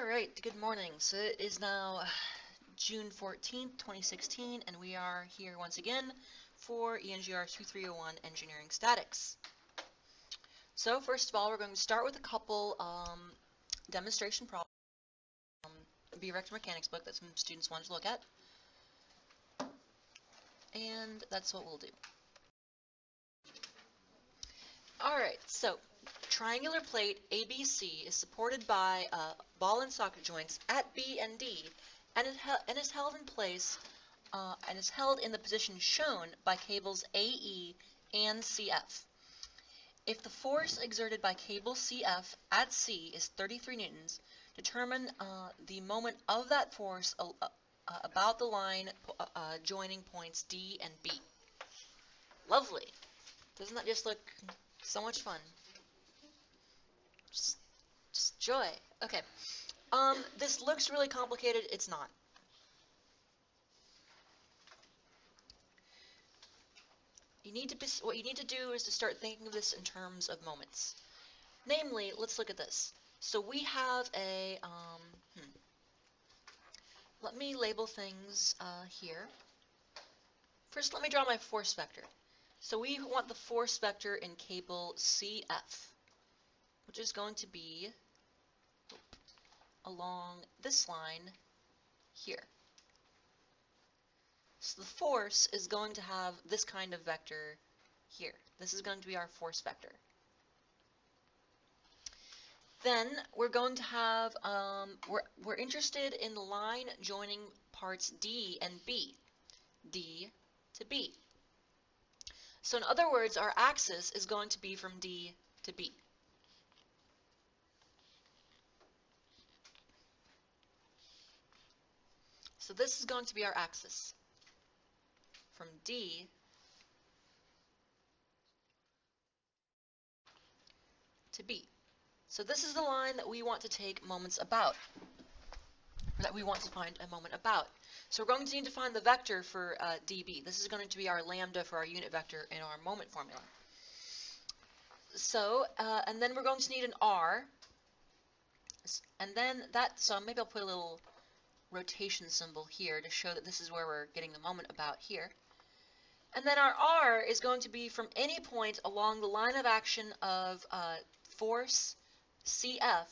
Alright, good morning. So it is now June 14th, 2016, and we are here once again for ENGR 2301 Engineering Statics. So first of all, we're going to start with a couple demonstration problems from the Vector Mechanics book that some students wanted to look at. And that's what we'll do. Alright, so triangular plate ABC is supported by ball and socket joints at B and D, and is held in place and is held in the position shown by cables AE and CF. If the force exerted by cable CF at C is 33 newtons, determine the moment of that force about the line joining points D and B. Lovely. Doesn't that just look so much fun? Just joy. Okay. This looks really complicated. It's not. What you need to do is to start thinking of this in terms of moments. Namely, let's look at this. So we have a, let me label things here. First, let me draw my force vector. So we want the force vector in cable CF, which is going to be along this line here. So the force is going to have this kind of vector here. This is going to be our force vector. Then we're going to have, we're interested in the line joining parts D and B, D to B. So in other words, our axis is going to be from D to B. So this is going to be our axis from D to B. So this is the line that we want to take moments about, or that we want to find a moment about. So we're going to need to find the vector for dB. This is going to be our lambda for our unit vector in our moment formula. So, and then we're going to need an R, and then so maybe I'll put a little rotation symbol here to show that this is where we're getting the moment about here. And then our R is going to be from any point along the line of action of force CF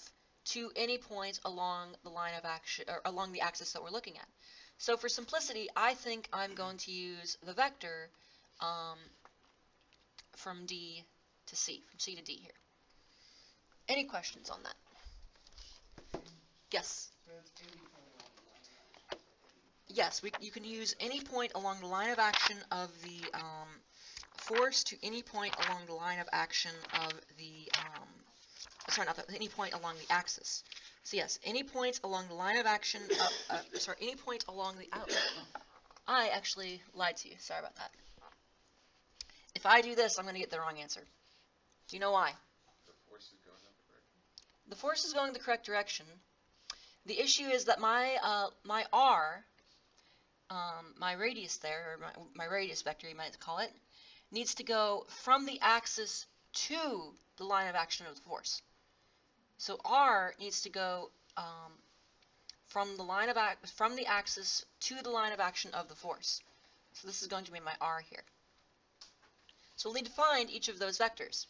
to any point along the line of action, or along the axis that we're looking at. So for simplicity, I think I'm going to use the vector from D to C, from C to D here. Any questions on that? Yes? Yes, you can use any point along the line of action of the force to any point along the line of action of the, any point along the axis. So yes, any point along the line of action, any point along the, I actually lied to you, sorry about that. If I do this, I'm going to get the wrong answer. Do you know why? The force is going in the correct direction. The force is going the correct direction. The issue is that my R, my radius there, or my radius vector you might call it, needs to go from the axis to the line of action of the force. So R needs to go from the axis to the line of action of the force. So this is going to be my R here. So we'll need to find each of those vectors.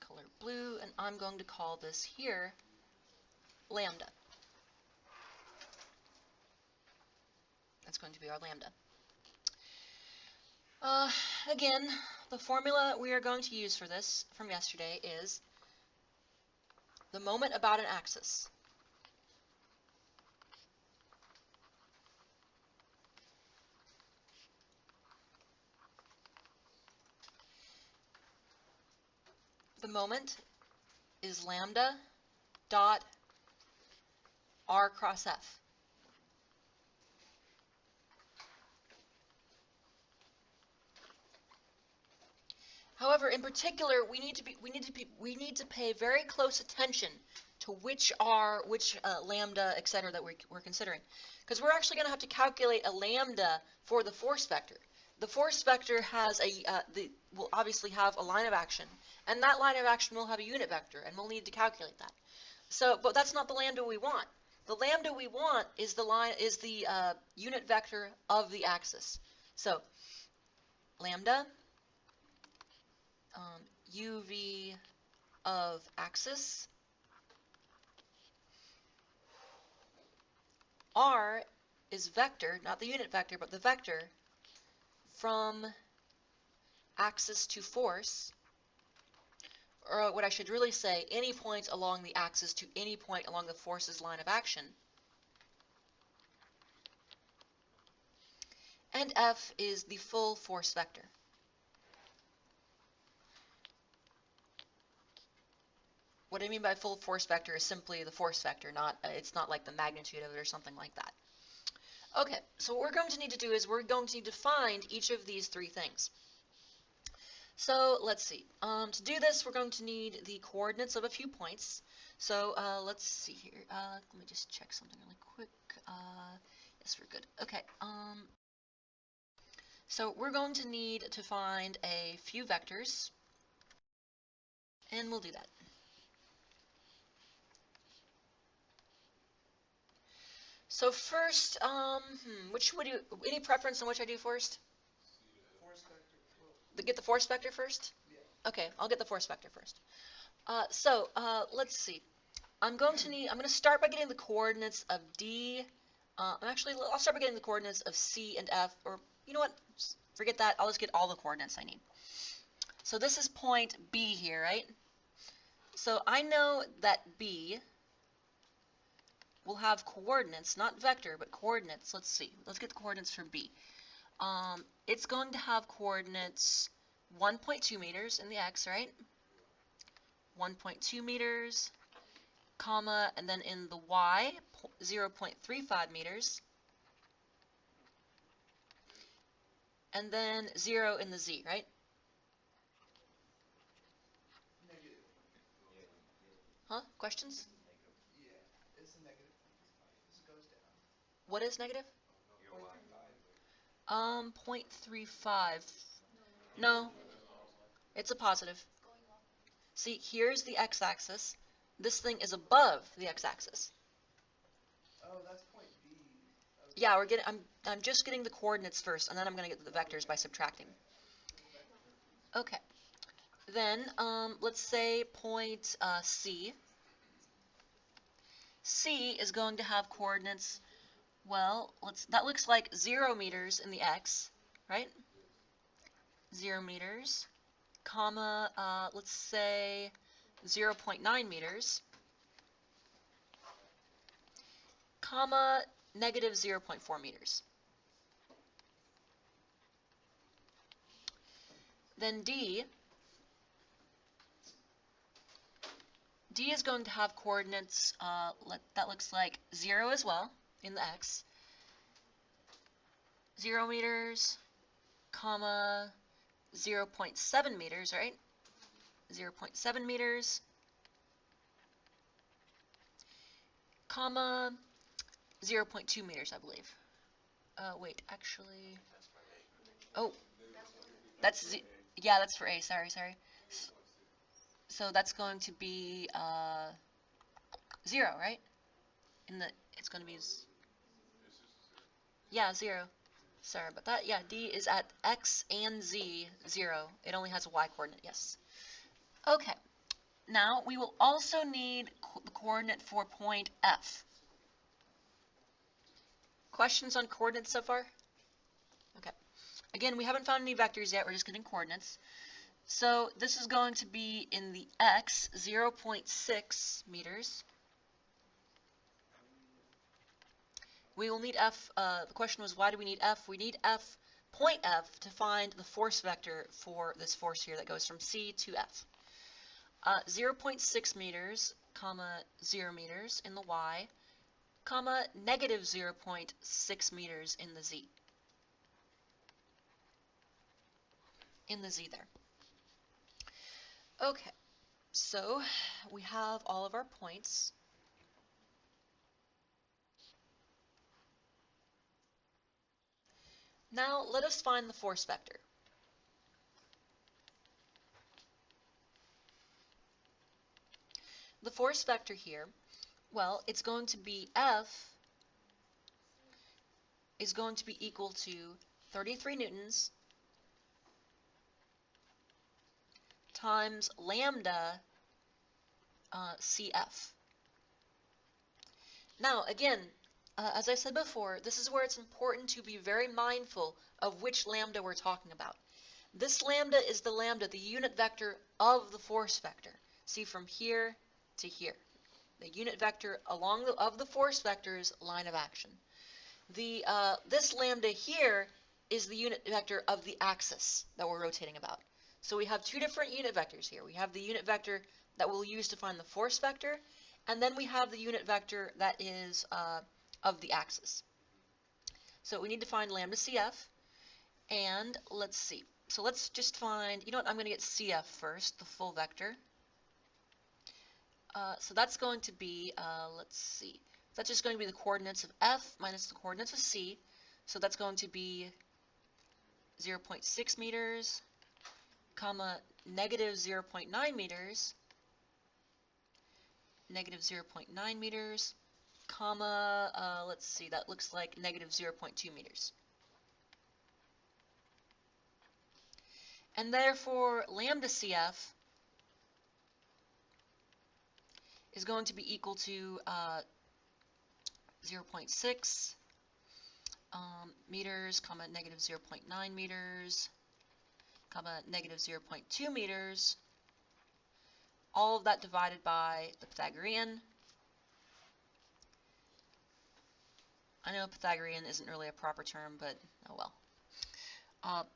Color blue, and I'm going to call this here lambda. That's going to be our lambda. Again, the formula we are going to use for this from yesterday is the moment about an axis. The moment is lambda dot R cross F. However, in particular, we need to pay very close attention to which lambda, etc. that we're considering, because we're actually going to have to calculate a lambda for the force vector. The force vector has will obviously have a line of action, And that line of action will have a unit vector, and we'll need to calculate that. So, but that's not the lambda we want. The lambda we want is the unit vector of the axis. So, lambda uv of axis r is vector, not the unit vector, but the vector from axis to force, or what I should really say, any point along the axis to any point along the force's line of action. And F is the full force vector. What I mean by full force vector is simply the force vector, it's not like the magnitude of it or something like that. Okay, so what we're going to need to do is we're going to need to find each of these three things. So let's see. To do this, we're going to need the coordinates of a few points. So let's see here. Let me just check something really quick. Yes, we're good. Okay. So we're going to need to find a few vectors, and we'll do that. So first, any preference on which I do first? Force vector. Get the force vector first? Yeah. Okay, I'll get the force vector first. Let's see. I'm going to start by getting the coordinates of D. I'll start by getting the coordinates of C and F, or you know what? Forget that. I'll just get all the coordinates I need. So this is point B here, right? So I know that B will have coordinates, not vector, but coordinates. Let's see. Let's get the coordinates for B. It's going to have coordinates 1.2 meters in the x, right? 1.2 meters, comma, and then in the y, 0.35 meters, and then 0 in the z, right? Negative. Huh? Questions? Yeah, it's a negative because it goes down. What is negative? 0.35. 0.35. No, it's a positive. See, here's the x-axis. This thing is above the x-axis. Oh, that's point B. Okay. Yeah, I'm just getting the coordinates first, and then I'm going to get the vectors by subtracting. Okay. Then, let's say point C. C is going to have coordinates, well, that looks like 0 meters in the x, right? 0 meters, comma, let's say 0.9 meters, comma, negative 0.4 meters. Then D is going to have coordinates, that looks like 0 as well in the x, 0 meters, comma, 0.7 meters, right? 0.7 meters, comma, 0.2 meters, I believe. Wait, actually, oh, that's for A, sorry. So that's going to be 0, right? It's going to be, yeah, 0. Sorry about that. Yeah, D is at x and z, 0. It only has a y coordinate, yes. Okay, now we will also need the coordinate for point F. Questions on coordinates so far? Okay. Again, we haven't found any vectors yet, we're just getting coordinates. So this is going to be in the x, 0.6 meters. We will need F, the question was why do we need F? We need F, point F, to find the force vector for this force here that goes from C to F. 0.6 meters, comma, 0 meters in the y, comma, negative 0.6 meters in the z. In the z there. Okay, so we have all of our points. Now let us find the force vector. the force vector here, well, it's going to be F is going to be equal to 33 newtons times lambda CF. Now, again, as I said before, this is where it's important to be very mindful of which lambda we're talking about. This lambda is the lambda, the unit vector of the force vector. See, from here to here. The unit vector of the force vector's line of action. This lambda here is the unit vector of the axis that we're rotating about. So we have two different unit vectors here. We have the unit vector that we'll use to find the force vector, and then we have the unit vector that is of the axis. So we need to find lambda CF, and let's see. So let's just find, you know what, I'm going to get CF first, the full vector. So that's going to be, let's see, that's just going to be the coordinates of F minus the coordinates of C. So that's going to be 0.6 meters, comma, negative 0.9 meters, negative 0.9 meters, comma, let's see, that looks like negative 0.2 meters. And therefore, lambda CF is going to be equal to 0.6 meters, comma, negative 0.9 meters, comma, negative 0.2 meters, all of that divided by the Pythagorean. I know Pythagorean isn't really a proper term, but oh well.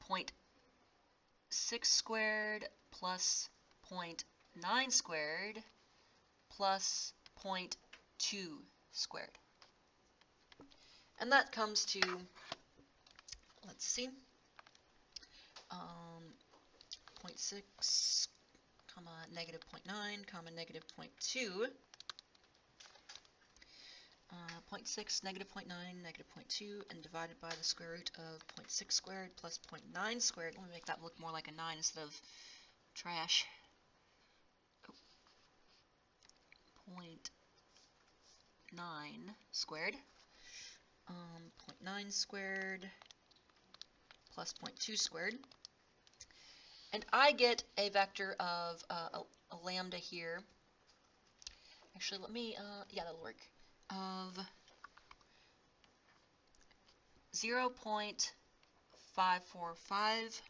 0.6 squared plus 0.9 squared plus 0.2 squared. And that comes to, let's see, 0.6, comma, negative 0.9, comma, negative 0.2, 0.6, negative 0.9, negative 0.2, and divided by the square root of 0.6 squared plus 0.9 squared. Let me make that look more like a 9 instead of trash. Oh. 0.9 squared. 0.9 squared plus 0.2 squared. And I get a vector of a lambda here. Actually, let me, yeah, that'll work. Of 0.545,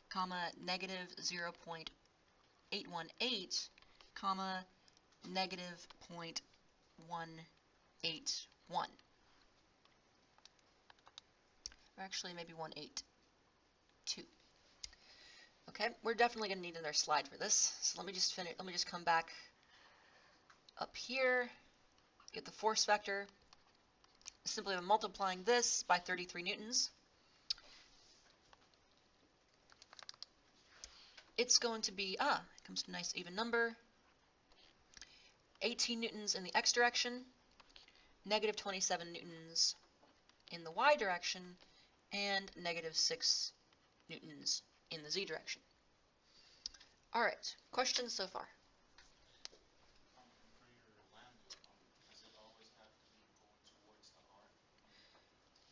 comma, negative 0.818, comma, negative 0.181. Or actually, maybe 182. Okay, we're definitely going to need another slide for this. So let me just finish. Let me just come back up here, get the force vector. Simply multiplying this by 33 newtons. It's going to be, it comes to a nice even number, 18 newtons in the x direction, negative 27 newtons in the y direction, and negative 6 newtons in the z direction. All right, questions so far? For your lambda, does it always have to be going towards the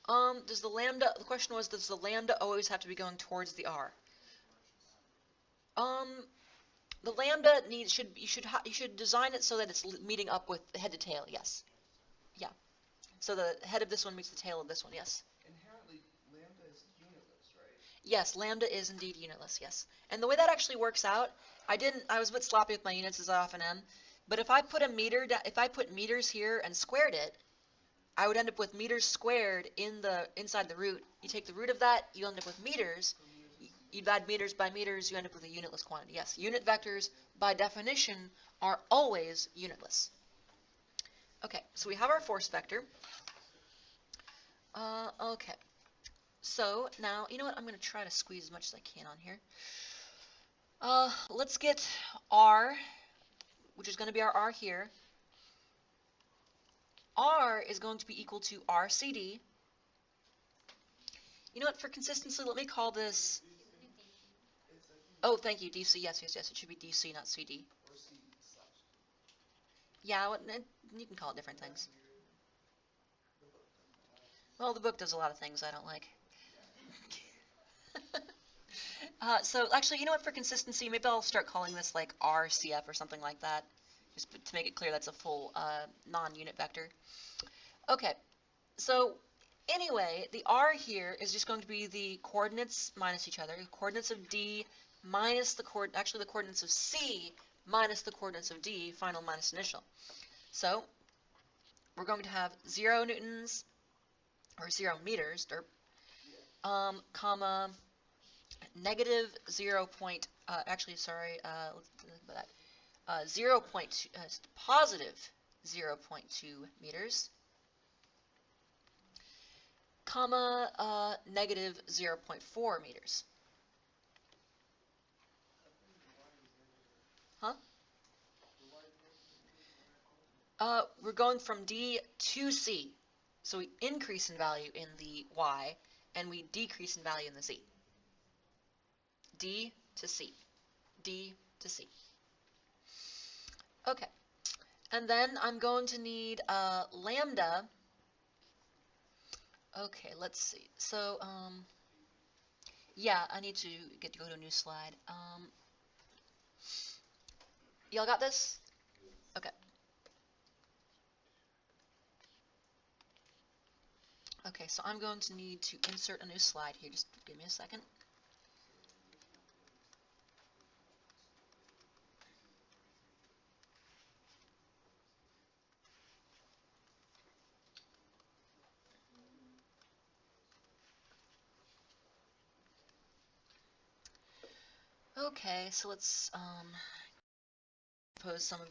r? Does the lambda, the question was, does the lambda always have to be going towards the r? The lambda needs, you should design it so that it's meeting up with the head to tail, yes. Yeah. So the head of this one meets the tail of this one, yes. Inherently, lambda is unitless, right? Yes, lambda is indeed unitless, yes. And the way that actually works out, I was a bit sloppy with my units as I often am, but if I put meters here and squared it, I would end up with meters squared inside the root. You take the root of that, you end up with meters. You divide meters by meters, you end up with a unitless quantity. Yes, unit vectors, by definition, are always unitless. Okay, so we have our force vector. Okay, so now, you know what, I'm going to try to squeeze as much as I can on here. Let's get R, which is going to be our R here. R is going to be equal to RCD. You know what, for consistency, let me call this, oh, thank you, DC, yes, it should be DC, not CD. Or C slash Yeah, you can call it different things. The book doesn't allow it. Well, the book does a lot of things I don't like. So actually, you know what, for consistency, maybe I'll start calling this like RCF or something like that, just to make it clear that's a full non-unit vector. Okay, so anyway, the R here is just going to be the coordinates minus each other, the coordinates of D minus the coordinates of C minus the coordinates of D, final minus initial. So we're going to have 0 newtons, or 0 meters, comma, negative 0 point, actually, sorry, let's do that, 0.2, positive 0.2 meters, comma, negative 0.4 meters. Huh? We're going from D to C. So we increase in value in the Y, and we decrease in value in the Z. D to C. D to C. Okay. And then I'm going to need lambda. Okay, let's see. So, yeah, I need to go to a new slide. Y'all got this? Okay. Okay, so I'm going to need to insert a new slide here. Just give me a second. Okay, so let's pose some of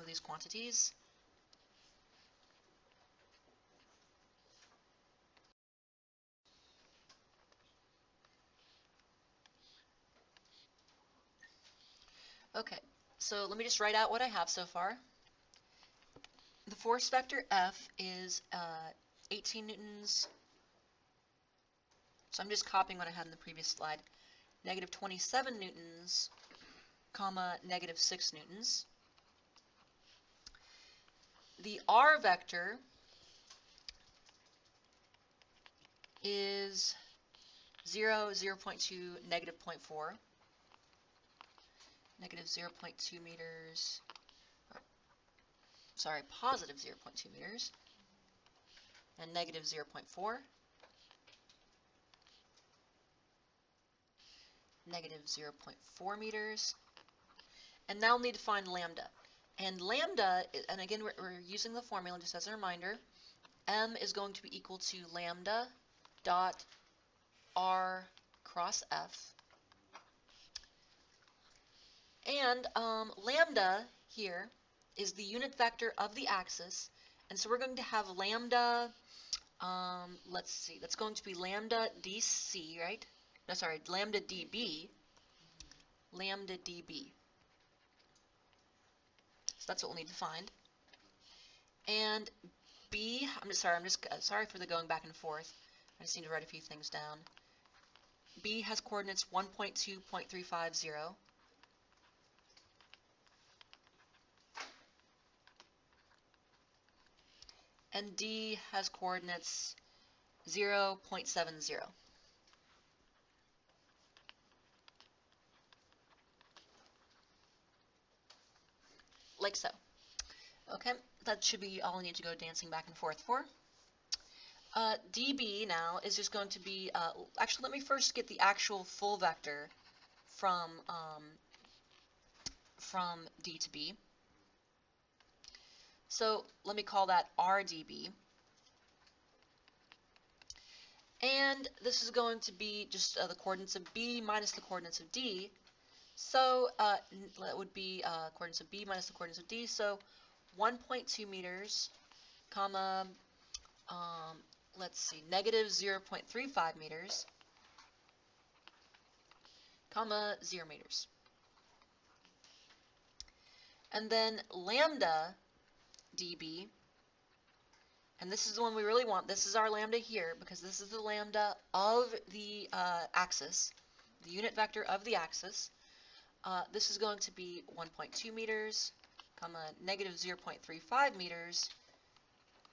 these quantities. Okay, so let me just write out what I have so far. The force vector F is 18 newtons. So I'm just copying what I had in the previous slide. Negative 27 newtons, comma, negative 6 newtons. The R vector is 0, 0.2, negative 0.4, negative 0.2 meters, sorry, positive 0.2 meters, and negative 0.4, negative 0.4 meters. And now we'll need to find lambda. And lambda, and again, we're using the formula just as a reminder, M is going to be equal to lambda dot R cross F. And lambda here is the unit vector of the axis. And so we're going to have lambda, let's see, that's going to be lambda dc, right? No, sorry, lambda dB. Lambda dB. So that's what we'll need to find. And B, sorry for the going back and forth. I just need to write a few things down. B has coordinates 1.2.350. And D has coordinates 0.70. Like so. Okay, that should be all I need to go dancing back and forth for. dB now is just going to be, actually let me first get the actual full vector from D to B. So let me call that RdB. And this is going to be just the coordinates of B minus the coordinates of D. So that would be coordinates of B minus the coordinates of D. So 1.2 meters, comma, let's see, negative 0.35 meters, comma, 0 meters. And then lambda dB, and this is the one we really want. This is our lambda here because this is the lambda of the axis, the unit vector of the axis. This is going to be 1.2 meters, comma, negative 0.35 meters,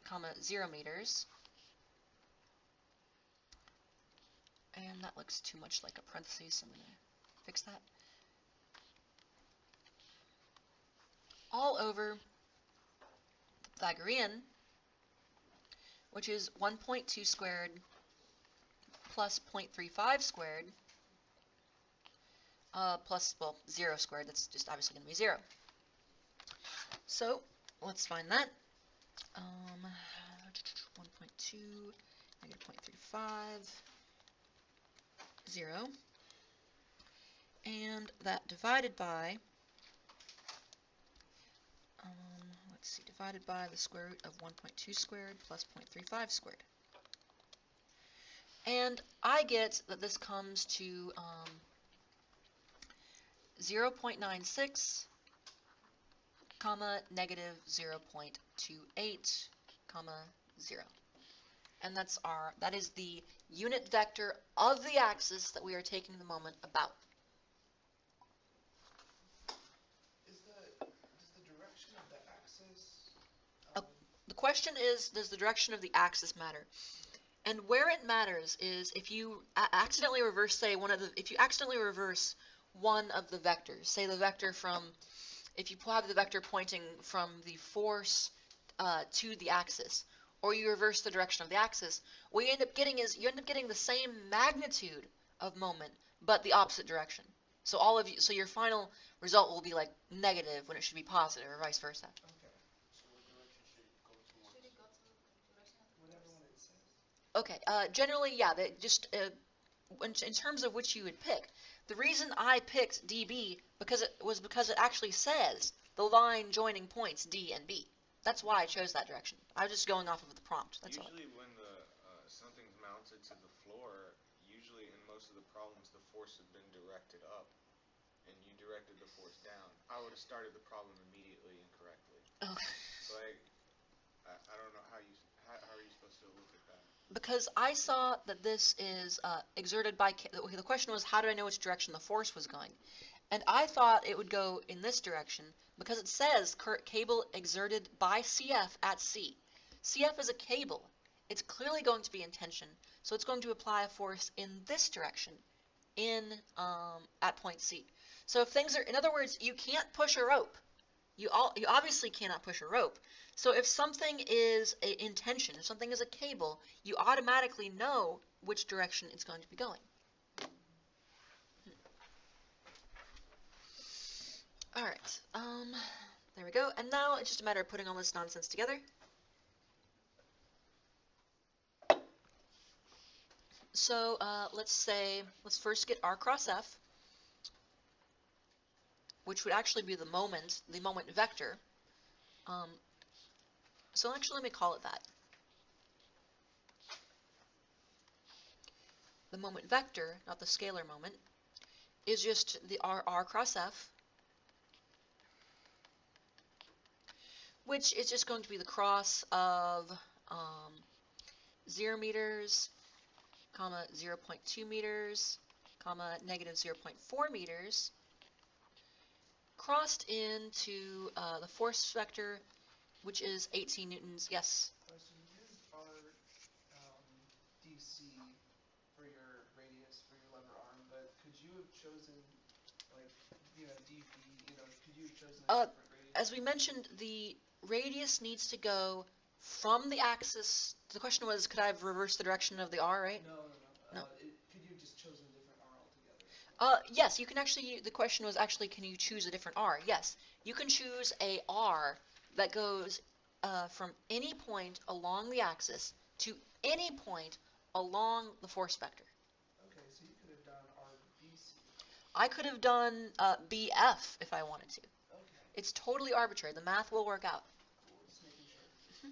comma, 0 meters. And that looks too much like a parenthesis, so I'm going to fix that. All over the Pythagorean, which is 1.2 squared plus 0.35 squared, plus, well, 0 squared. That's just obviously going to be 0. So let's find that. 1.2, negative 0.35, 0. And that divided by, let's see, divided by the square root of 1.2 squared plus 0.35 squared. And I get that this comes to 0.96, comma, negative 0.28, comma, 0. And that is the unit vector of the axis that we are taking the moment about. Does the direction of the axis? The question is, does the direction of the axis matter? And where it matters is if you accidentally reverse, if you accidentally reverse one of the vectors, say the vector if you have the vector pointing from the force to the axis, or you reverse the direction of the axis, what you end up getting is the same magnitude of moment, but the opposite direction. So your final result will be like negative when it should be positive, or vice versa. Okay. So what direction should it go towards? Should it go to the direction of the Whatever force? one it says. Okay. Generally, yeah. In terms of which you would pick, the reason I picked DB because it actually says the line joining points D and B. That's why I chose that direction. I was just going off of the prompt. That's Usually when something's mounted to the floor, usually in most of the problems the force had been directed up, and you directed the force down. I would have started the problem immediately incorrectly. all. Okay. So I don't know how are you supposed to look at that? Because I saw that this is exerted by. The question was, how did I know which direction the force was going? And I thought it would go in this direction because it says cable exerted by CF at C. CF is a cable. It's clearly going to be in tension, so it's going to apply a force in this direction, at point C. So if things are, in other words, you can't push a rope. You obviously cannot push a rope. So if something is in tension, if something is a cable, you automatically know which direction it's going to be going. All right. There we go. And now it's just a matter of putting all this nonsense together. So let's first get R cross F, which would actually be the moment vector. So actually, let me call it that. The moment vector, not the scalar moment, is just the R cross F, which is just going to be the cross of 0 meters, comma 0.2 meters, comma negative 0.4 meters, crossed into the force vector, which is 18 newtons. Yes? So you used R DC for your radius for your lever arm, but could you have chosen DB, could you have chosen a different radius? As we mentioned, the radius needs to go from the axis. The question was, could I have reversed the direction of the R, right? No. No. Could you have just chosen a different R altogether? Yes, you can actually, the question was actually, can you choose a different R? Yes, you can choose a R that goes from any point along the axis to any point along the force vector. Okay, so you could have done RBC. I could have done BF if I wanted to. Okay. It's totally arbitrary. The math will work out. Cool, just making sure.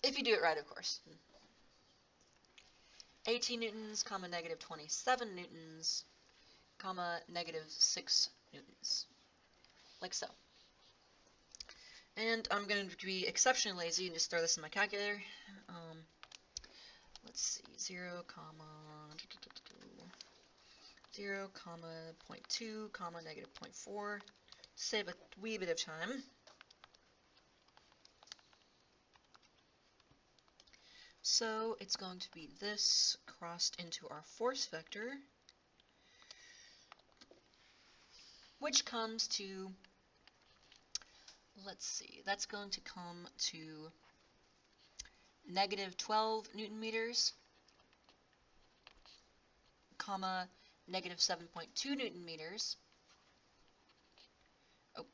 If you do it right, of course. 18 newtons, comma, negative 27 newtons, comma, negative 6 newtons. Like so. And I'm going to be exceptionally lazy and just throw this in my calculator. Let's see, 0, comma, 0, comma, 0.2, comma, negative 0.4, Save a wee bit of time. So it's going to be this crossed into our force vector, which comes to, let's see, that's going to come to negative 12 Newton meters, comma, negative 7.2 Newton meters. Oh,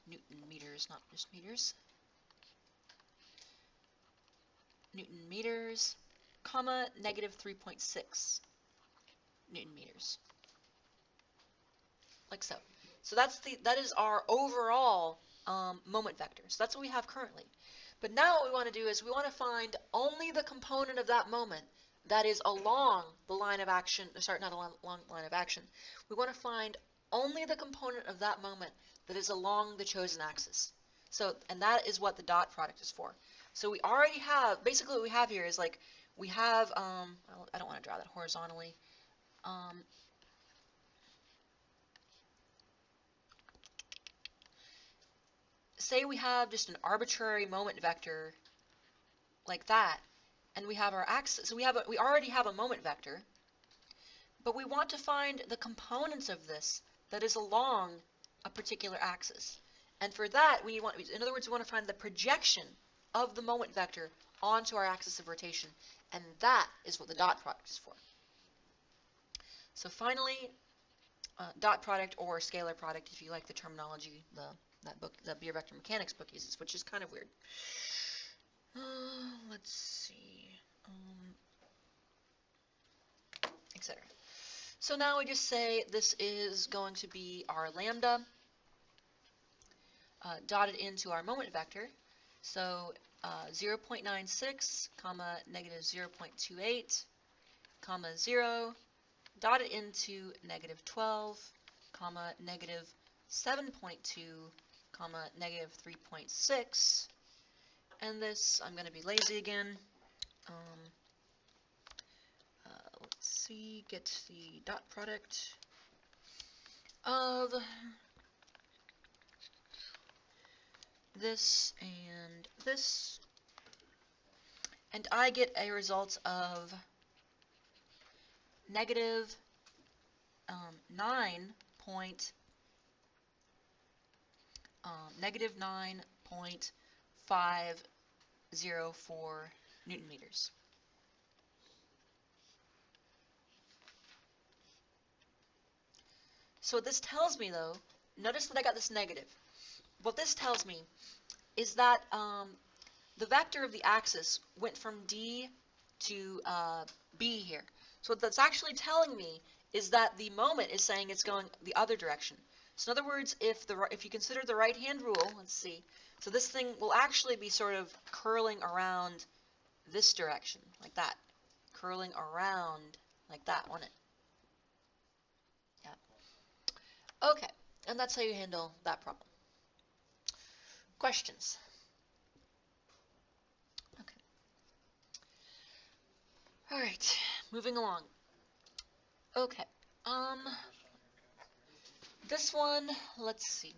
Newton meters, not just meters. Newton meters, comma, negative 3.6 Newton meters. Like so. So that is our overall moment vector. So that's what we have currently. But now what we want to do is we want to find only the component of that moment that is along the line of action, sorry, not along line of action. We want to find only the component of that moment that is along the chosen axis. So, and that is what the dot product is for. So we already have, basically what we have here is like, we have, I don't want to draw that horizontally. Say we have just an arbitrary moment vector like that, and we have our axis. So we already have a moment vector, but we want to find the components of this that is along a particular axis. And for that, in other words, we want to find the projection of the moment vector onto our axis of rotation, and that is what the dot product is for. So finally, dot product or scalar product, if you like the terminology that book, the Beer Vector Mechanics book uses, which is kind of weird. Let's see, etc. So now we just say this is going to be our lambda dotted into our moment vector. So 0.96, comma, negative 0.28, comma, 0, dotted into negative 12, comma, negative 7.2, comma, negative 3.6. And this, I'm going to be lazy again. Let's see, get the dot product of this and this, and I get a result of negative 9.504 Newton meters. So what this tells me, though, notice that I got this negative. What this tells me is that the vector of the axis went from D to B here. So what that's actually telling me is that the moment is saying it's going the other direction. So in other words, if you consider the right-hand rule, let's see, so this thing will actually be sort of curling around this direction, like that. Curling around like that, won't it? Yeah. Okay, and that's how you handle that problem. Questions? Okay. All right, moving along. Okay. This one, let's see.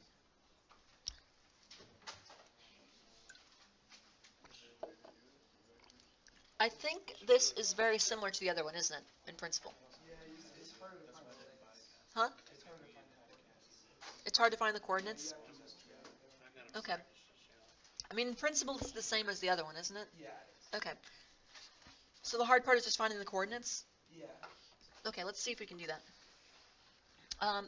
I think this is very similar to the other one, isn't it, in principle? Yeah, it's harder to find coordinates. Huh? It's harder to find coordinates. It's hard to find the Yeah, coordinates? you have to use triangular. Okay. I mean, in principle, it's the same as the other one, isn't it? Yeah, it is. Okay. So the hard part is just finding the coordinates? Yeah. Okay, let's see if we can do that.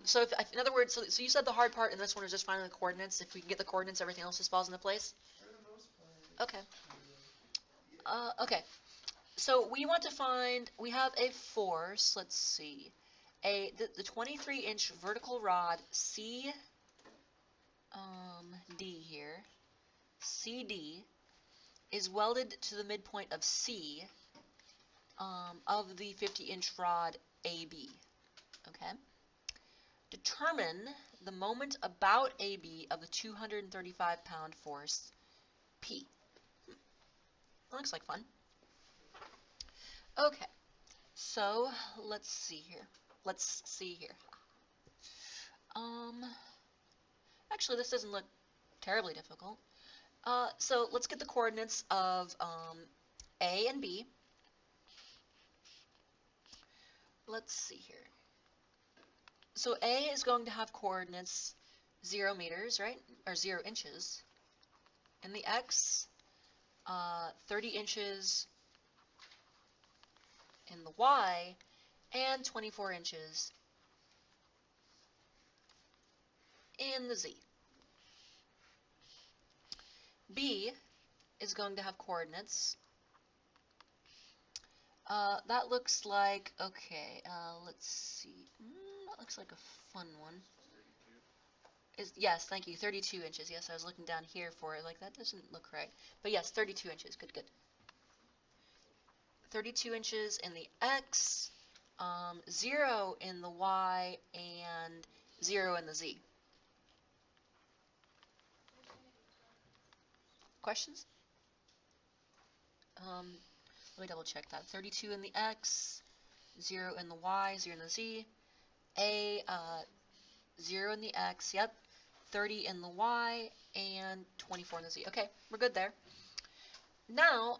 So in other words, so you said the hard part in this one is just finding the coordinates. If we can get the coordinates, everything else just falls into place? For the most part. Okay. Yeah. Okay. So we want to find, we have a force, let's see, the 23-inch vertical rod CD here, CD, is welded to the midpoint of C of the 50-inch rod AB. Okay. Determine the moment about AB of the 235-pound force P. That looks like fun. Okay, so let's see here. Actually, this doesn't look terribly difficult. So let's get the coordinates of A and B. Let's see here. So A is going to have coordinates 0 meters, right? Or 0 inches. And the X, 30 inches in the Y, and 24 inches in the Z. B is going to have coordinates. That looks like, okay, let's see. That looks like a fun one. Yes, thank you, 32 inches. Yes, I was looking down here for it, like that doesn't look right. But yes, 32 inches, good, good. 32 inches in the X, 0 in the Y, and 0 in the Z. Questions? Let me double check that. 32 in the X, 0 in the Y, 0 in the Z. A, 0 in the X, yep. 30 in the Y, and 24 in the Z. Okay, we're good there. Now,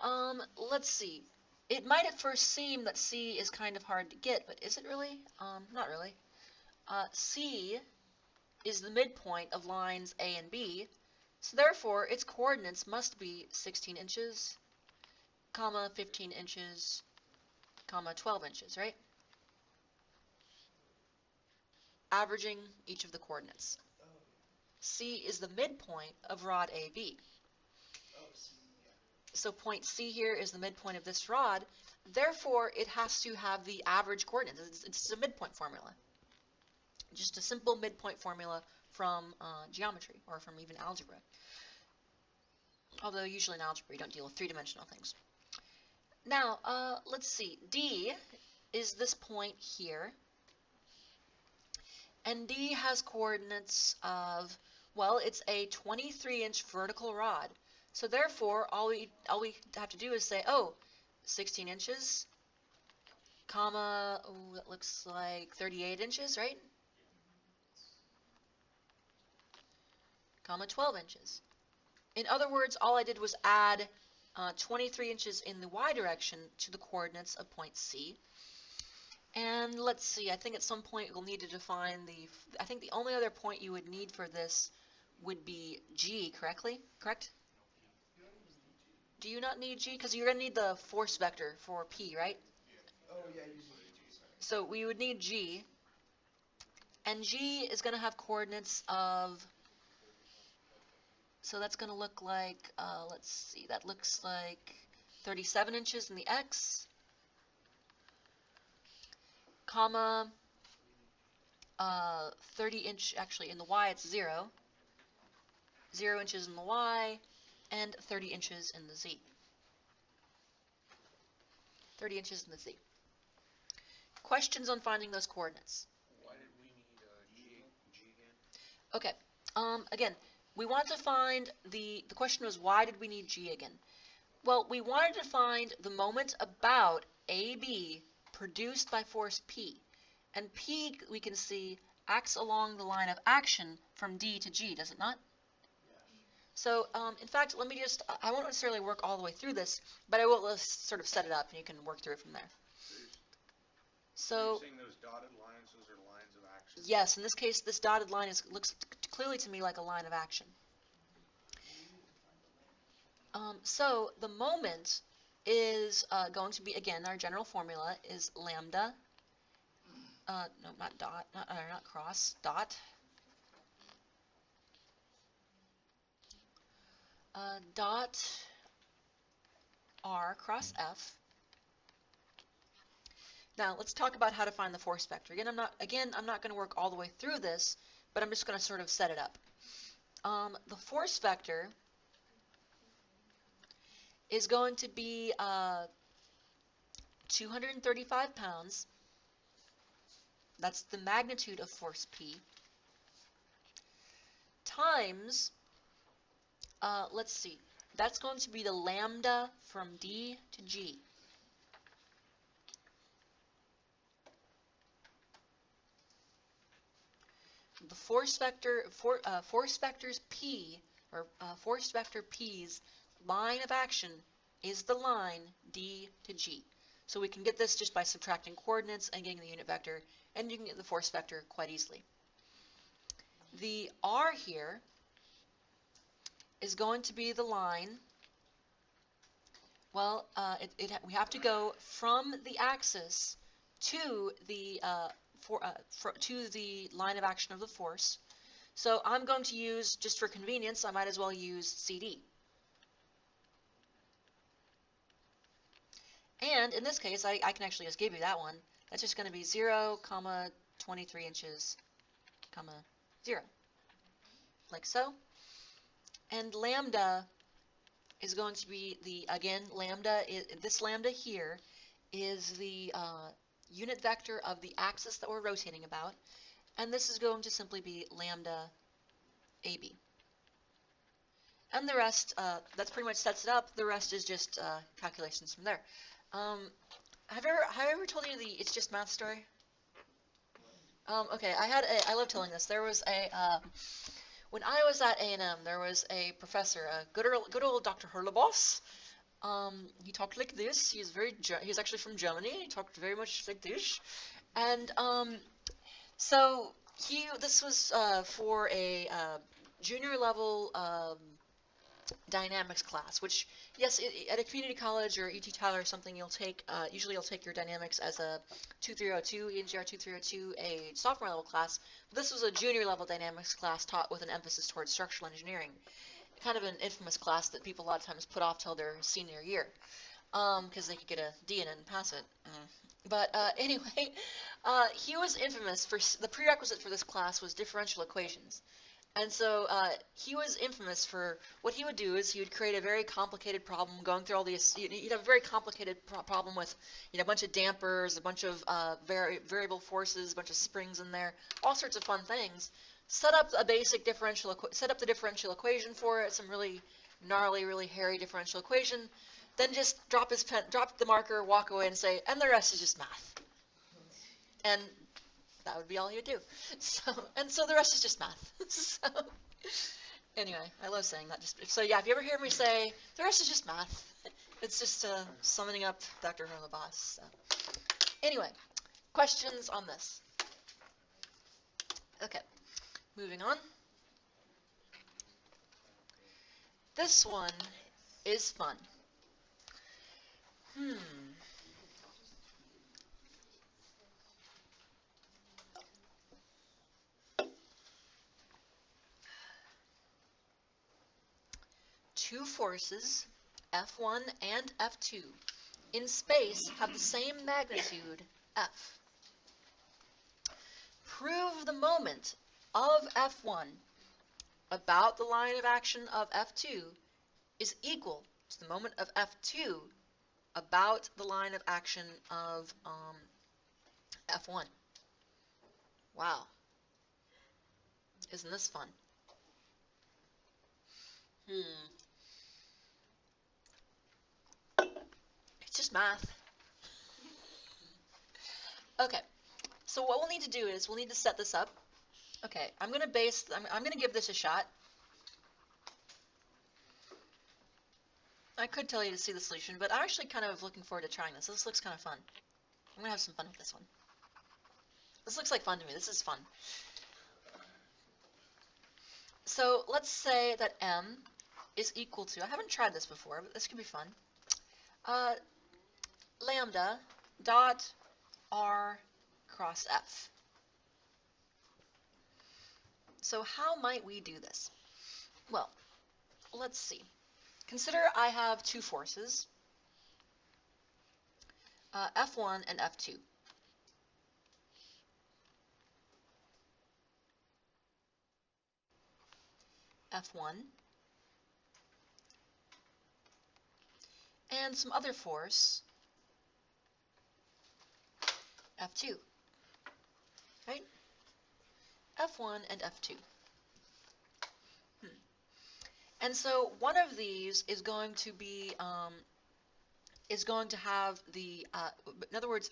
let's see. It might at first seem that C is kind of hard to get, but is it really? Not really. C is the midpoint of lines A and B, so therefore its coordinates must be 16 inches, comma 15 inches, comma 12 inches, right? Averaging each of the coordinates. Oh, yeah. C is the midpoint of rod AB. Oh, C, yeah. So point C here is the midpoint of this rod, therefore it has to have the average coordinates. It's a midpoint formula. Just a simple midpoint formula from geometry or from even algebra. Although usually in algebra you don't deal with three-dimensional things. Now, let's see. D is this point here. And D has coordinates of, well, it's a 23-inch vertical rod. So therefore, all we have to do is say, oh, 16 inches, comma, oh, that looks like 38 inches, right? Comma 12 inches. In other words, all I did was add 23 inches in the y direction to the coordinates of point C. And let's see, I think at some point we'll need to define I think the only other point you would need for this would be G, correct? You don't even need G. Do you not need G? Because you're going to need the force vector for P, right? Oh, yeah, you do need G, sorry. So we would need G. And G is going to have coordinates of, so that's going to look like, let's see, that looks like 37 inches in the X, comma, 30 inch, actually in the Y it's 0, 0 inches in the Y, and 30 inches in the Z. 30 inches in the Z. Questions on finding those coordinates? Why did we need G again? Okay. Again, we want to find the question was, why did we need G again? Well, we wanted to find the moment about AB produced by force P. And P, we can see, acts along the line of action from D to G, does it not? Yeah. So, in fact, let me just, I won't necessarily work all the way through this, but I will sort of set it up and you can work through it from there. So, you're saying those dotted lines, those are lines of action? yes, in this case, this dotted line looks clearly to me like a line of action. So the moment is going to be, again, our general formula is lambda, no, not dot, not cross, dot, dot r cross f. Now let's talk about how to find the force vector. Again, I'm not going to work all the way through this, but I'm just going to sort of set it up. The force vector is going to be 235 pounds. That's the magnitude of force P. Times, let's see, that's going to be the lambda from D to G. the force vectors P, or force vector P's line of action is the line D to G. So we can get this just by subtracting coordinates and getting the unit vector, and you can get the force vector quite easily. The R here is going to be the line. Well, we have to go from the axis to the to the line of action of the force. So I'm going to use, just for convenience, I might as well use CD. And in this case, I can actually just give you that one. That's just going to be 0, 23 inches, 0, like so. And lambda is going to be this lambda here is the unit vector of the axis that we're rotating about, and this is going to simply be lambda AB. And the rest, that's pretty much sets it up. The rest is just calculations from there. Have I ever told you the It's Just Math story? Okay, I love telling this. There was when I was at A&M, there was a professor, a good old Dr. Hurlebos. He talked like this. He's actually from Germany. He talked very much like this. And so this was for a junior level dynamics class, which, yes, at a community college or UT Tyler or something, usually you'll take your dynamics as a 2302, ENGR 2302, a sophomore level class. But this was a junior level dynamics class taught with an emphasis towards structural engineering. Kind of an infamous class that people a lot of times put off till their senior year, because they could get a D in it and pass it. But anyway, he was infamous for, the prerequisite for this class was differential equations. And so he was infamous for, what he would do is he would create a very complicated problem going through all these, you'd have a very complicated problem with, a bunch of dampers, a bunch of variable forces, a bunch of springs in there, all sorts of fun things. Set up the differential equation for it, some really gnarly, really hairy differential equation, then just drop the marker, walk away and say, and the rest is just math. And that would be all he would do. So the rest is just math. So anyway, I love saying that. So yeah, if you ever hear me say the rest is just math, it's just summing up Dr. Hurlebos. So anyway, questions on this? Okay, moving on. This one is fun. Two forces, F1 and F2, in space have the same magnitude, F. Prove the moment of F1 about the line of action of F2 is equal to the moment of F2 about the line of action of F1. Wow. Isn't this fun? It's just math. Okay, so what we'll need to do is we'll need to set this up. Okay, I'm gonna give this a shot. I could tell you to see the solution, but I'm actually kind of looking forward to trying this. This looks kind of fun. I'm gonna have some fun with this one. This looks like fun to me. This is fun. So let's say that M is equal to, I haven't tried this before, but this could be fun, lambda dot R cross F. So how might we do this? Well, let's see. Consider I have two forces, F1 and F2. F1 and some other force, F2, right? F1 and F2. And so one of these is going to be, have the, in other words,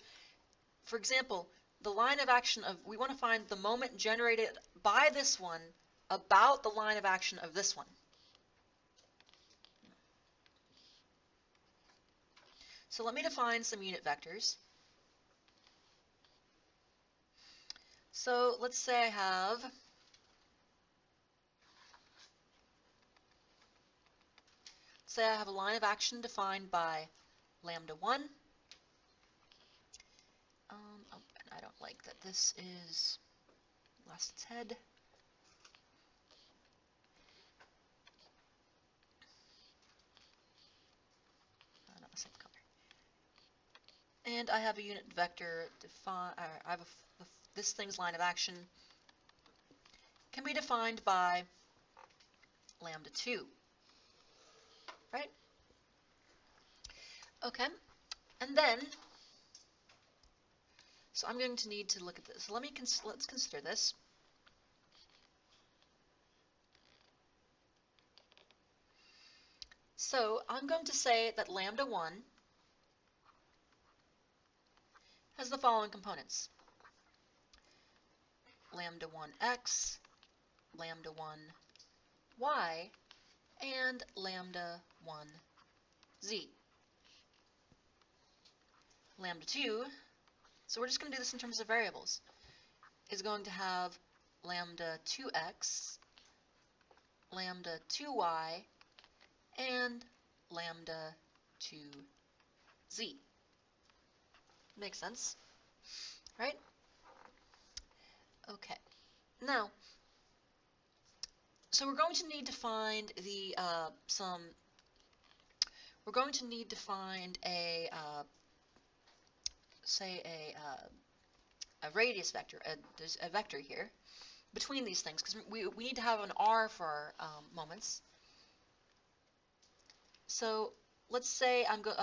for example, the line of action of, we want to find the moment generated by this one about the line of action of this one. So let me define some unit vectors. So let's say I have a line of action defined by lambda 1. And I don't like that this is lost its head. Not the same color. And I have a unit vector I have this thing's line of action can be defined by lambda 2, right? Okay, and then, so I'm going to need to look at this. So let's consider this. So I'm going to say that lambda 1 has the following components: lambda 1x, lambda 1y, and lambda 1z. Lambda 2, so we're just going to do this in terms of variables, is going to have lambda 2x, lambda 2y, and lambda 2z. Makes sense, right? Okay. Now, so we're going to need to find we're going to need to find a, say a radius vector. There's a vector here between these things, because we need to have an r for our moments. So let's say I'm going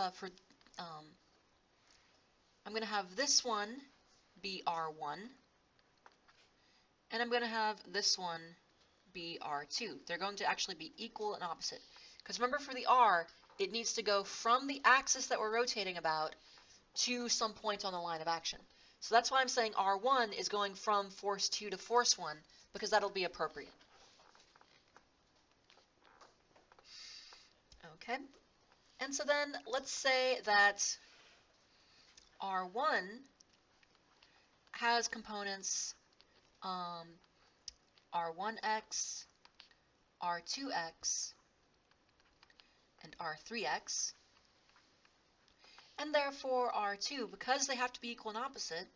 to have this one be r1, and I'm going to have this one be r2. They're going to actually be equal and opposite. Because remember, for the r, it needs to go from the axis that we're rotating about to some point on the line of action. So that's why I'm saying r1 is going from force 2 to force 1, because that'll be appropriate. Okay, and so then let's say that r1 has components r1x, r2x, and r3x, and therefore r2, because they have to be equal and opposite,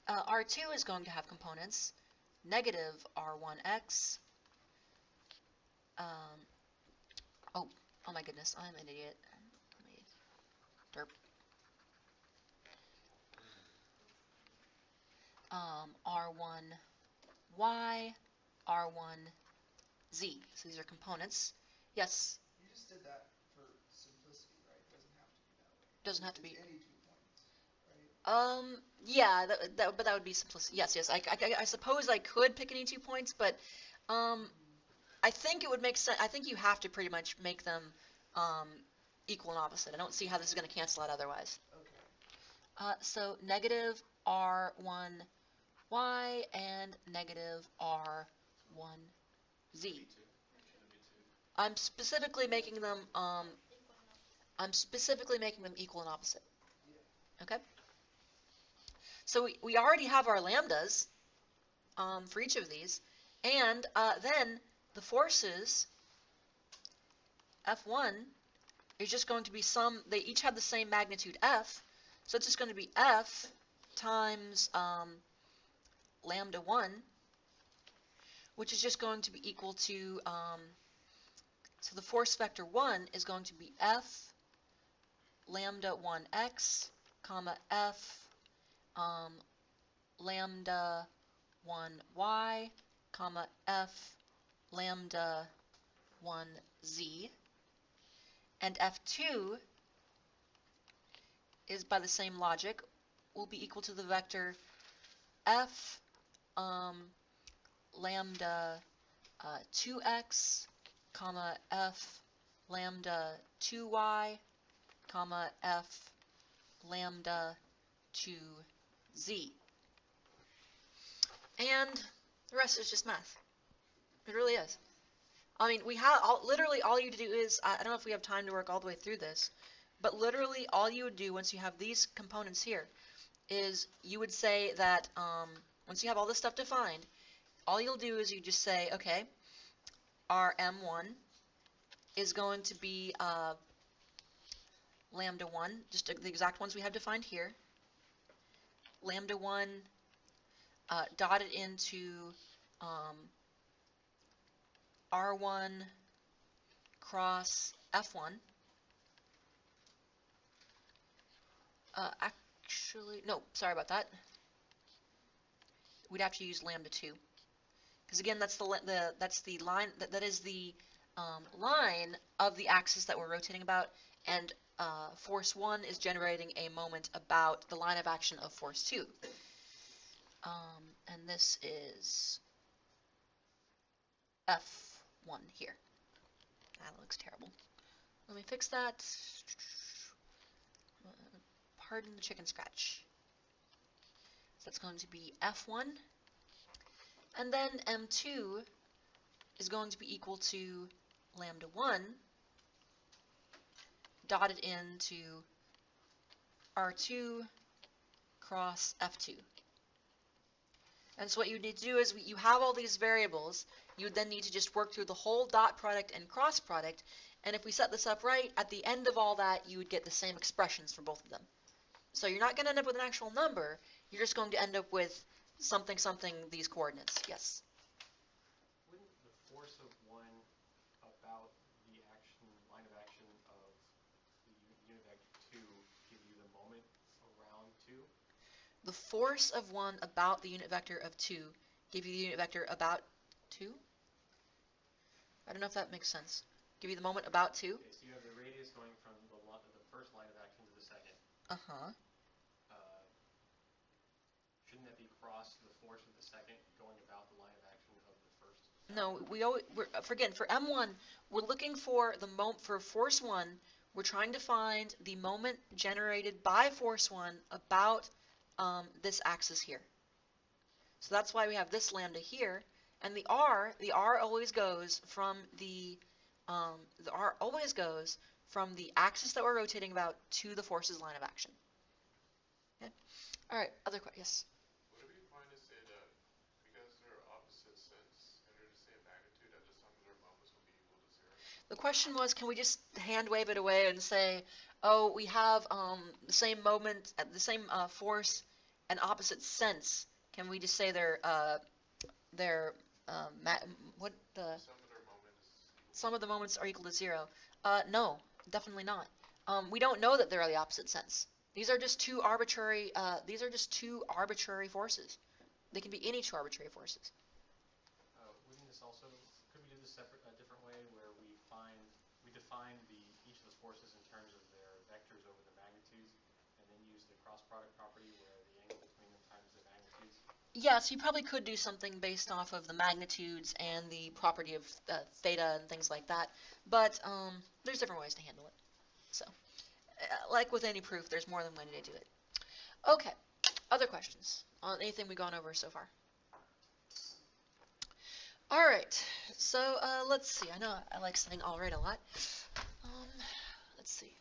r2 is going to have components negative r1x, oh my goodness, I'm an idiot. Let me derp. R1y, R1z. So these are components. Yes? You just did that for simplicity, right? It doesn't have to be that way. Doesn't have to be. It's any 2 points, right? Yeah, but that would be simplicity. Yes. I suppose I could pick any 2 points, but I think it would make sense. I think you have to pretty much make them equal and opposite. I don't see how this is going to cancel out otherwise. Okay. So negative R1y and negative R1z. I'm specifically making them equal and opposite. Okay. So we already have our lambdas for each of these, and then the forces F1 is just going to be they each have the same magnitude F, so it's just going to be F times lambda 1, which is just going to be equal to, so the force vector 1 is going to be F lambda 1x, comma F lambda 1y, comma F lambda 1z, and F2 is, by the same logic, will be equal to the vector F lambda 2x, comma F lambda 2y, comma F lambda Z. And the rest is just math. It really is. I mean, we have literally all you do is, I don't know if we have time to work all the way through this, but literally all you would do once you have these components here is you would say that once you have all this stuff defined, all you'll do is you just say, okay, our M1 is going to be lambda 1, just the exact ones we have defined here. Lambda 1 dotted into R1 cross F1. Actually, no, sorry about that. We'd have to use lambda 2. Because again, that's the line, that is the line of the axis that we're rotating about, and force 1 is generating a moment about the line of action of force 2. And this is F1 here. That looks terrible. Let me fix that. Pardon the chicken scratch. So that's going to be F1. And then M2 is going to be equal to lambda 1 dotted into R2 cross F2. And so what you need to do is, you have all these variables, you would then need to just work through the whole dot product and cross product, and if we set this up right, at the end of all that, you would get the same expressions for both of them. So you're not going to end up with an actual number, you're just going to end up with something, something, these coordinates. Yes? Wouldn't the force of 1 about the line of action of the unit vector 2 give you the moment around 2? The force of 1 about the unit vector of 2 give you the unit vector about 2? I don't know if that makes sense. Give you the moment about 2? Okay, so you have the radius going from the first line of action to the second. Uh-huh. Shouldn't that be cross the force of the second going about the line of action of the first? No, again, for M1, we're looking for the moment for force 1. We're trying to find the moment generated by force 1 about this axis here. So that's why we have this lambda here, and the R always goes from the axis that we're rotating about to the force's line of action. Okay. All right. Other questions? Yes. Would it be fine to say that because they're opposite sense and they're the same magnitude, that the sum of their moments will be equal to 0? The question was, can we just hand wave it away and say, oh, we have the same moment, the same force, and opposite sense? Can we just say what the sum of the moments are equal to 0? No, definitely not. We don't know that they're the opposite sense. These are just two arbitrary. Forces. They can be any two arbitrary forces. Wouldn't this also, could we do this a different way, where we define each of the forces in terms of their vectors over the magnitudes, and then use the cross product property where the angle between them times the magnitudes? Yes, you probably could do something based off of the magnitudes and the property of theta and things like that, but there's different ways to handle it. So, like with any proof, there's more than one way to do it. Okay, other questions on anything we've gone over so far? All right, so let's see. I know I like saying all right a lot. Let's see.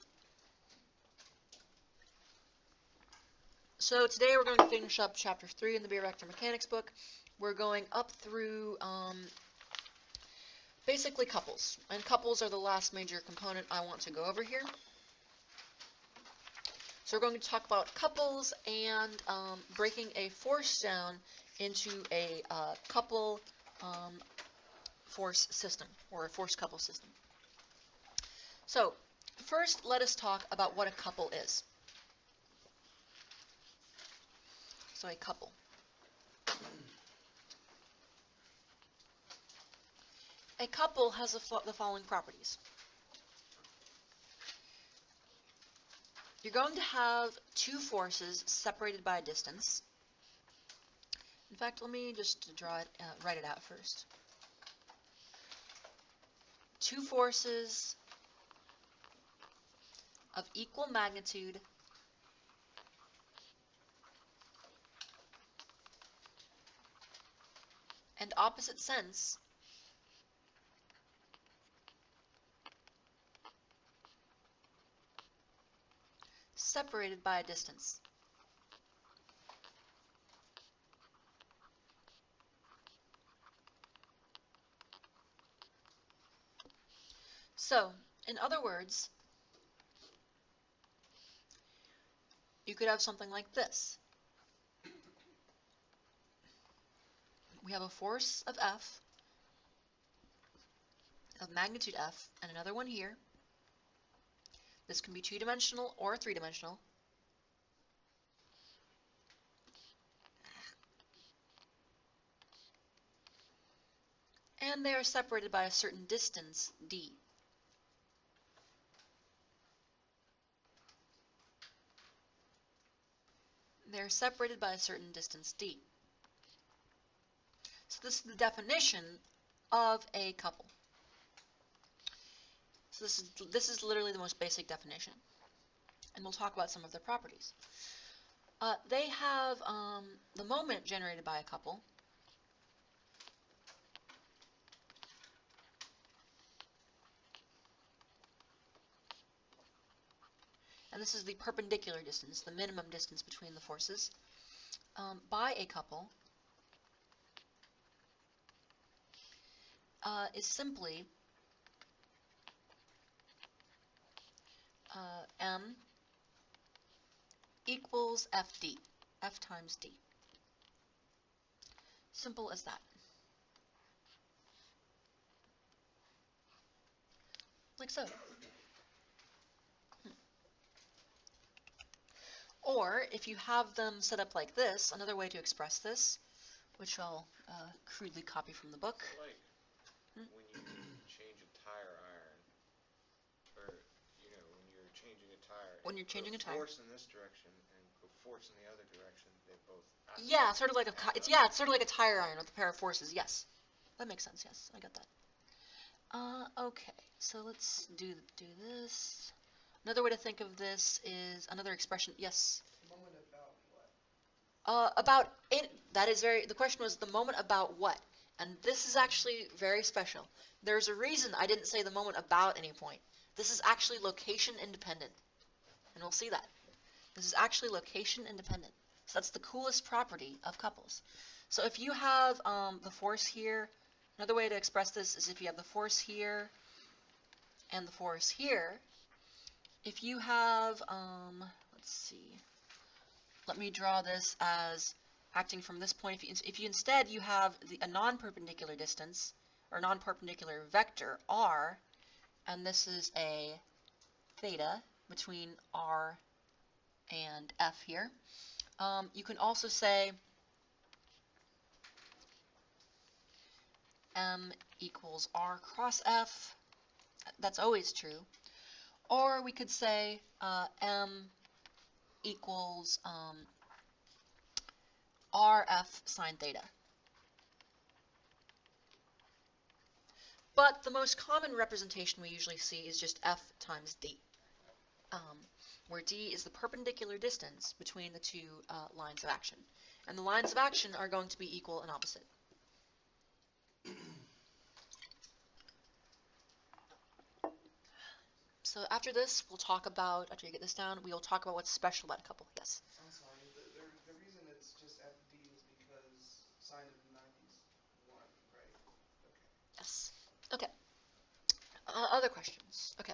So today we're going to finish up Chapter 3 in the Beer Vector Mechanics book. We're going up through basically couples. And couples are the last major component I want to go over here. So we're going to talk about couples and breaking a force down into a couple force system, or a force couple system. So first, let us talk about what a couple is. So a couple. A couple has the following properties. You're going to have two forces separated by a distance. In fact, let me just write it out first. Two forces of equal magnitude and opposite sense separated by a distance. So, in other words, you could have something like this. We have a force of F, of magnitude F, and another one here. This can be two-dimensional or three-dimensional. And they are separated by a certain distance, d. They are separated by a certain distance, d. So this is the definition of a couple. So this is literally the most basic definition. And we'll talk about some of their properties. They have the moment generated by a couple. And this is the perpendicular distance, the minimum distance between the forces, by a couple is simply m equals fd, f times d. Simple as that. Like so. Or, if you have them set up like this, another way to express this, which I'll crudely copy from the book. Like when you change a tire iron, or when you're changing a tire. When you're changing a tire. Force in this direction and put force in the other direction. They both. Yeah, sort of like it's sort of like a tire iron with a pair of forces. Yes, that makes sense. Yes, I got that. Okay, so let's do this. Another way to think of this is another expression. Yes. Moment about what? That is the question was the moment about what? And this is actually very special. There's a reason I didn't say the moment about any point. This is actually location independent. And we'll see that. This is actually location independent. So that's the coolest property of couples. So if you have the force here, another way to express this is if you have the force here and the force here, if you have, let's see, let me draw this as acting from this point. If you instead you have a non-perpendicular distance, or non-perpendicular vector, r, and this is a theta between r and f here, you can also say m equals r cross f. That's always true. Or we could say m equals rf sine theta. But the most common representation we usually see is just f times d, where d is the perpendicular distance between the two lines of action. And the lines of action are going to be equal and opposite. So after this, we'll talk about, after you get this down, we'll talk about what's special about a couple. Yes? I'm sorry. The reason it's just FD is because sine of 90 is 1, right? Okay. Yes. Okay. Other questions? Okay.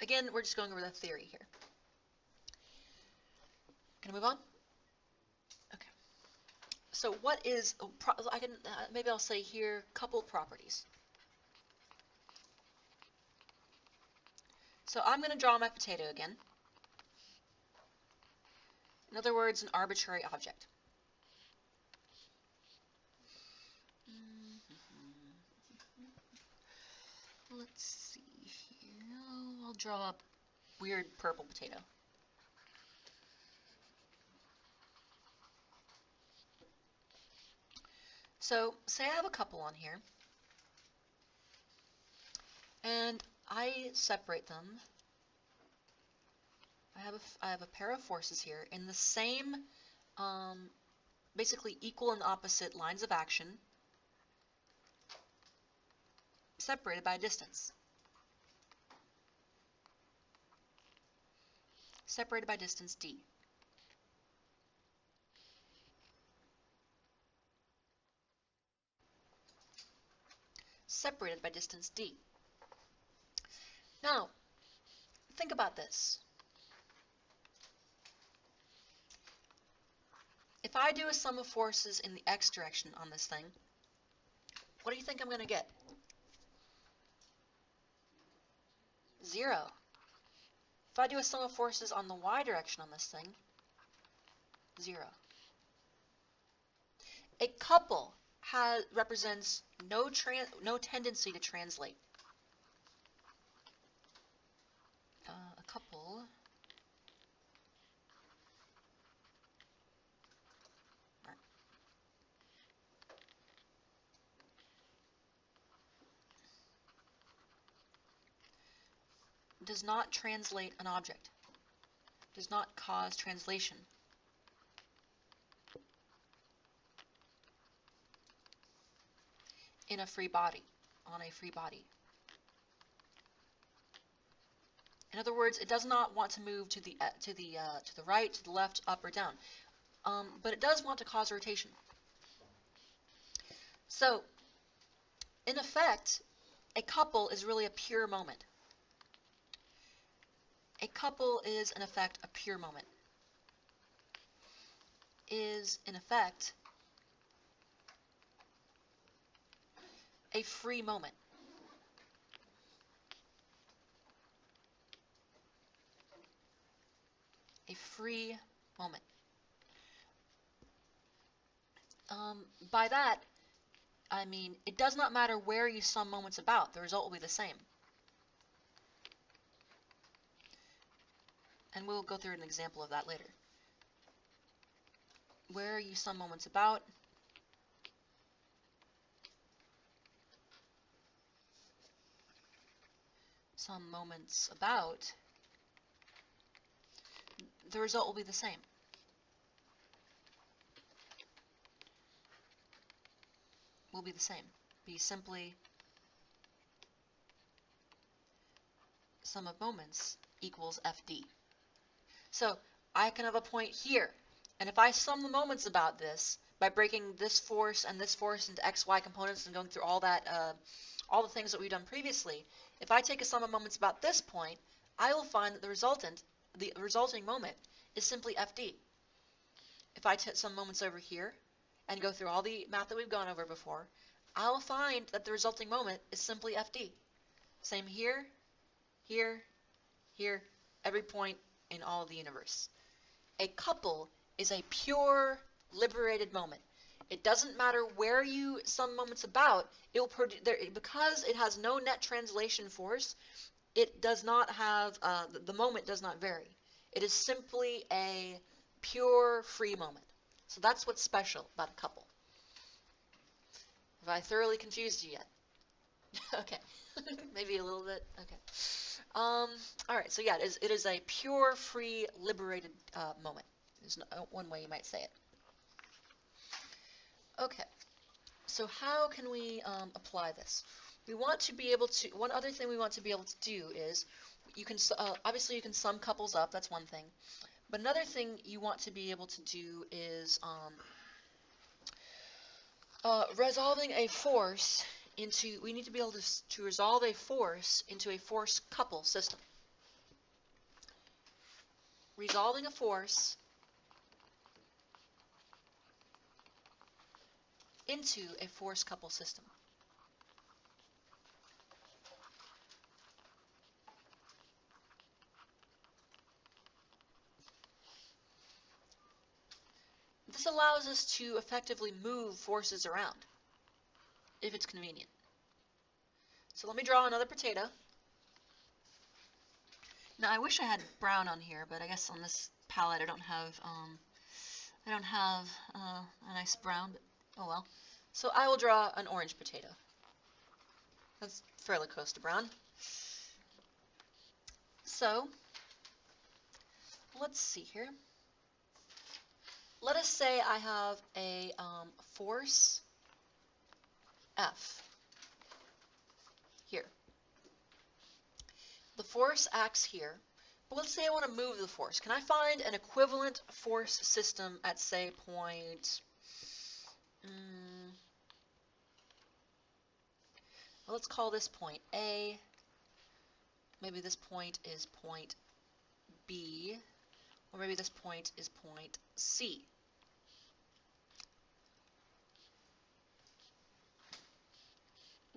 Again, we're just going over the theory here. Can I move on? Okay. So what is, maybe I'll say here, couple properties. So I'm going to draw my potato again. In other words, an arbitrary object. Let's see here. I'll draw a weird purple potato. So, say I have a couple on here, and I separate them. I have a pair of forces here in the same, basically equal and opposite lines of action. separated by a distance. Separated by distance d. Separated by distance d. Now, think about this. If I do a sum of forces in the x direction on this thing, what do you think I'm going to get? 0. If I do a sum of forces on the y direction on this thing, 0. A couple represents no tendency to translate. A couple does not translate an object, does not cause translation. In a free body, on a free body. In other words, it does not want to move to the right, to the left, up or down, but it does want to cause rotation. So, in effect, a couple is really a pure moment. A couple is, in effect, a pure moment. Is, in effect, a free moment. A free moment. By that, I mean, it does not matter where you sum moments about, the result will be the same. And we'll go through an example of that later. Where you sum moments about, the result will be the same. Will be the same. Be simply sum of moments equals FD. So I can have a point here, and if I sum the moments about this by breaking this force and this force into XY components and going through all that, all the things that we've done previously, if I take a sum of moments about this point, I will find that the resulting moment is simply FD. If I take some moments over here and go through all the math that we've gone over before, I'll find that the resulting moment is simply FD. Same here, here, here, every point in all of the universe. A couple is a pure, liberated moment. It doesn't matter where you sum moments about, it will because it has no net translation force, it does not have, the moment does not vary. It is simply a pure, free moment. So that's what's special about a couple. Have I thoroughly confused you yet? Okay. Maybe a little bit. Okay. All right. So yeah, it is a pure, free, liberated moment. Is one way you might say it. Okay. So how can we apply this? We want to be able to. One other thing we want to be able to do is, you can obviously you can sum couples up. That's one thing. But another thing you want to be able to do is resolving a force into. We need to be able to resolve a force into a force couple system. Resolving a force into a force couple system. This allows us to effectively move forces around if it's convenient. So let me draw another potato. Now I wish I had brown on here, but I guess on this palette I don't have a nice brown, but oh well. So I will draw an orange potato. That's fairly close to brown. So let's see here. Let us say I have a force F force acts here, but let's say I want to move the force. Can I find an equivalent force system at, say, point... well, let's call this point A. Maybe this point is point B, or maybe this point is point C.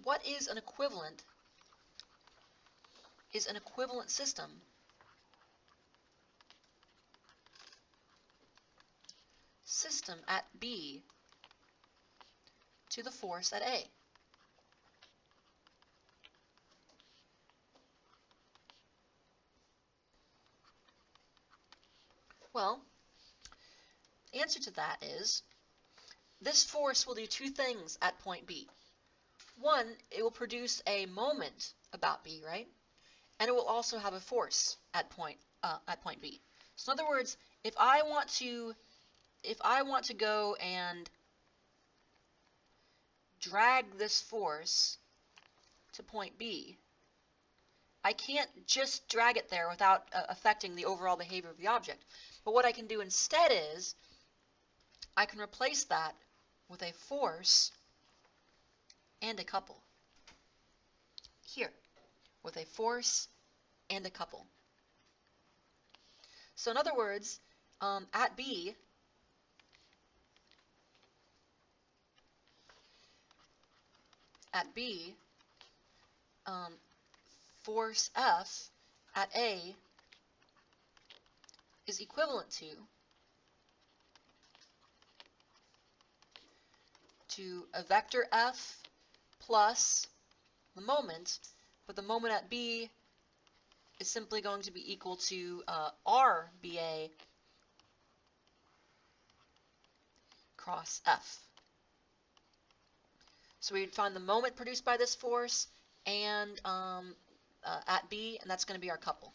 What is an equivalent? Is an equivalent system at B to the force at A? Well, the answer to that is this force will do two things at point B. One, it will produce a moment about B, right? And it will also have a force at point B. So in other words, if I want to go and drag this force to point B, I can't just drag it there without affecting the overall behavior of the object. But what I can do instead is I can replace that with a force and a couple. Here, with a force and a couple. So in other words, at B, force F at A is equivalent to a vector F plus the moment, but the moment at B is simply going to be equal to RBA cross F. So we'd find the moment produced by this force and at B, and that's going to be our couple.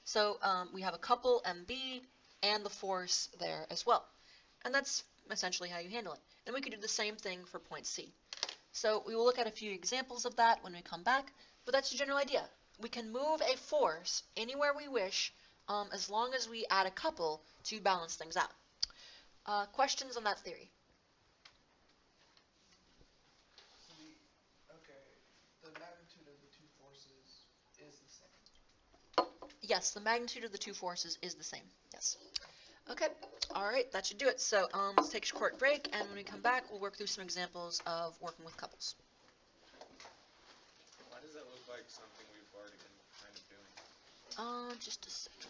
So we have a couple MB and the force there as well. And that's essentially how you handle it. And we could do the same thing for point C. So we will look at a few examples of that when we come back, but that's the general idea. We can move a force anywhere we wish as long as we add a couple to balance things out. Questions on that theory? The magnitude of the two forces is the same. Yes, the magnitude of the two forces is the same. Yes. Okay. All right, that should do it. So let's take a short break, and when we come back, we'll work through some examples of working with couples. Why does that look like something we've already been kind of doing? Just a second.